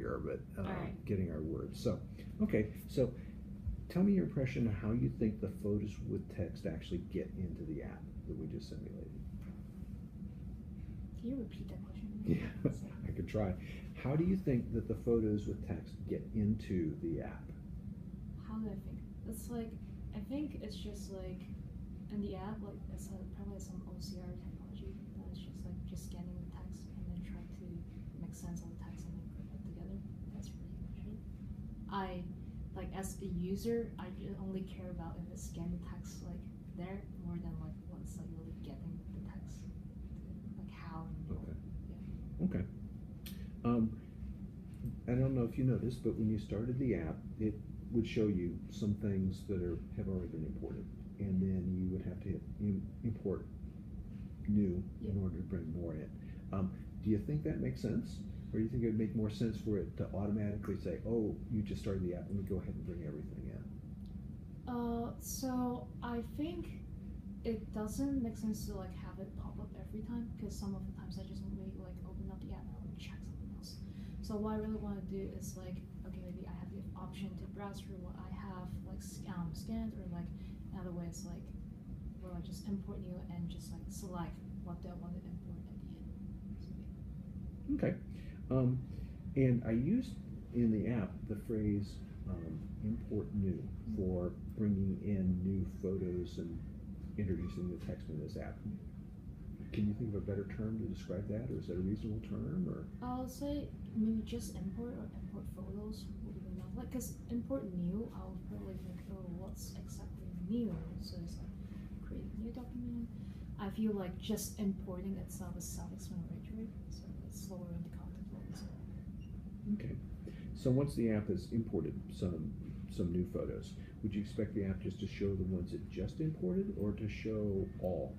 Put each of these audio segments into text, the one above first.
here, but right. getting our words. So, okay, so tell me your impression of how you think the photos with text actually get into the app that we just simulated. Can you repeat that question? Yeah, I could try. How do you think that the photos with text get into the app? How do I think? It's like, I think it's just like, in the app, like, it's probably some OCR technology that is just like, just scanning the text and then try to make sense of the text and then group it together. That's pretty much it. Like, as a user, I only care about if it's scan the text, like, there, more than, like, what's, like, really getting the text. Like, how and Okay. yeah. Okay. I don't know if you noticed, but when you started the app, it would show you some things that have already been imported, and then you would have to hit import new in order to bring more in. Do you think that makes sense? Or do you think it would make more sense for it to automatically say, oh, you just started the app, let me go ahead and bring everything in? So I think it doesn't make sense to like have it pop up every time, because some of the times I just maybe like open up the app and I'll check something else. So what I really want to do is like, okay, maybe I have the option to browse through what I have like scanned, or like in other ways like, well, I just import new and just like select what I want to import at the end. So, yeah. Okay. And I used in the app the phrase import new for bringing in new photos and introducing the text in this app. Can you think of a better term to describe that, or is that a reasonable term? Or I'll say maybe just import or import photos would be enough. Like, cause import new, I'll probably think, oh, what's exactly new? So it's like create a new document. I feel like just importing itself is self-explanatory, so it's slower in the content flow. So. Okay. So once the app has imported some new photos, would you expect the app just to show the ones it just imported, or to show all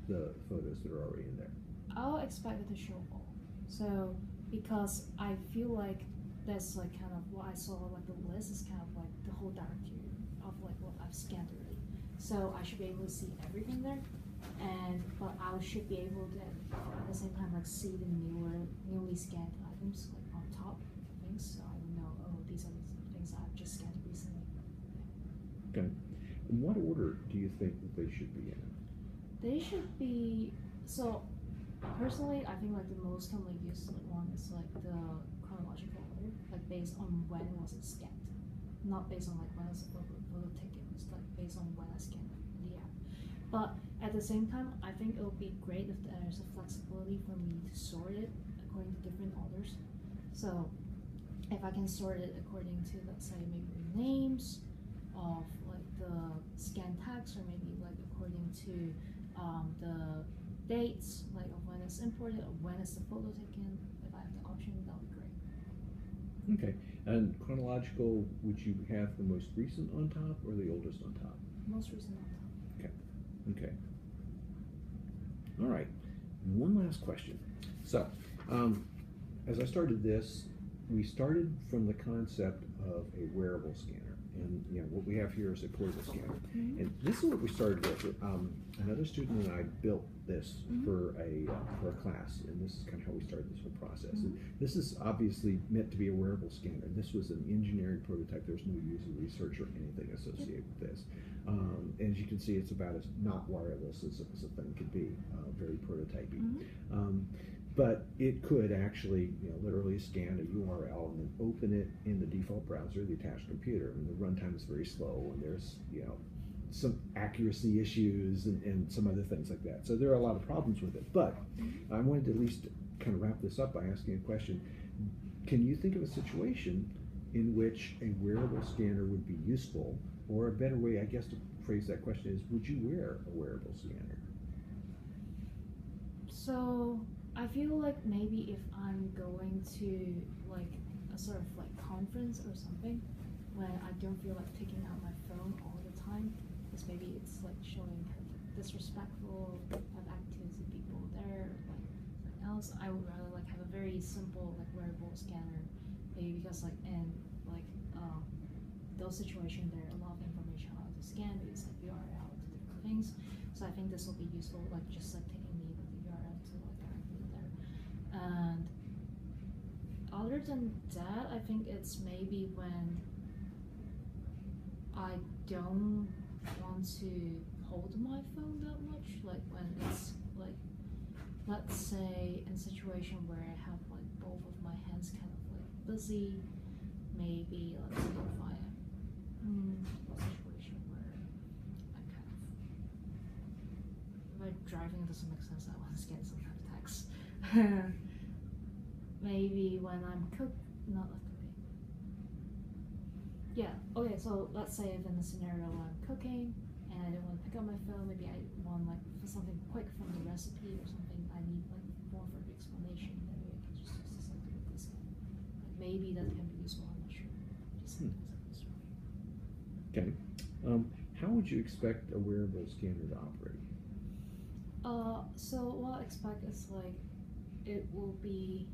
the photos that are already in there? I'll expect it to show all. So because I feel like that's like kind of what I saw, like the list is kind of like the whole directory of like what I've scanned already. So I should be able to see everything there, but I should be able to at the same time like see the newly scanned items like on top of things, so I would know, oh, these are the things I've just scanned recently. Okay. In what order do you think that they should be in? They should be, so personally I think like the most commonly used one is like the chronological order, like based on when was it scanned, not based on like when was the photo taken. It's like based on when I scanned the app. But at the same time, I think it would be great if there's a flexibility for me to sort it according to different orders. So if I can sort it according to, let's say, maybe the names of like the scan tags, or maybe like according to the dates, like of when it's imported or when is the photo taken. If I have the option, that would be great. Okay. And chronological, would you have the most recent on top or the oldest on top? Most recent on top. Okay. Okay. All right. One last question. So, as I started this, we started from the concept of a wearable scanner, and what we have here is a portable scanner. Mm-hmm. And this is what we started with. Another student and I built this for a class, and this is kind of how we started this whole process. And this is obviously meant to be a wearable scanner. This was an engineering prototype. There's no user research or anything associated with this. As you can see, it's about as not wireless as a thing could be, very prototypey. But it could actually, literally scan a URL and then open it in the default browser of the attached computer. And the runtime is very slow, and there's, some accuracy issues and some other things like that. So there are a lot of problems with it. But I wanted to at least kind of wrap this up by asking a question. Can you think of a situation in which a wearable scanner would be useful? Or a better way, I guess, to phrase that question is, would you wear a wearable scanner? So I feel like maybe if I'm going to like a sort of like conference or something, when I don't feel like taking out my phone all the time, because maybe it's like showing kind of disrespectful of activities of people there, like something else, I would rather like have a very simple like wearable scanner, maybe because like in like those situations there are a lot of information how to scan, because like URL to different things. So I think this will be useful, like just like taking the URL to like directly there. And other than that, I think it's maybe when I don't want to hold my phone that much, like when it's like, let's say in a situation where I have like both of my hands kind of like busy, maybe let's say if I am in a situation where I'm kind of, if I'm driving, it doesn't make sense, I want to scan some kind of text. Maybe when I'm not like cooking. Yeah, okay, so let's say if in a scenario where I'm cooking and I don't want to pick up my phone, maybe I want like for something quick from the recipe or something, I need like more for the explanation, maybe I can just use something like this. Like maybe that can be useful, I'm not sure. Just something like this. Okay. How would you expect a wearable scanner to operate? So what I expect is like, it will be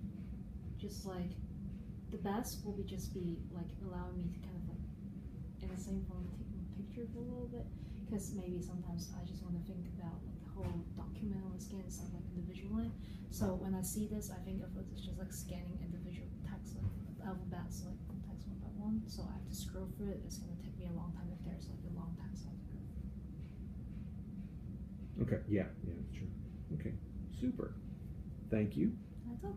just like, the best will be just be like allowing me to kind of like in the same phone taking a picture for a little bit, because maybe sometimes I just want to think about like the whole document on the scan instead of like individually. So when I see this, I think of it as just like scanning individual text, like alphabets, like text one by one. So I have to scroll through it. It's gonna take me a long time if there's like a long text I have to go through. Okay, yeah, that's true. Okay, super. Thank you. That's all.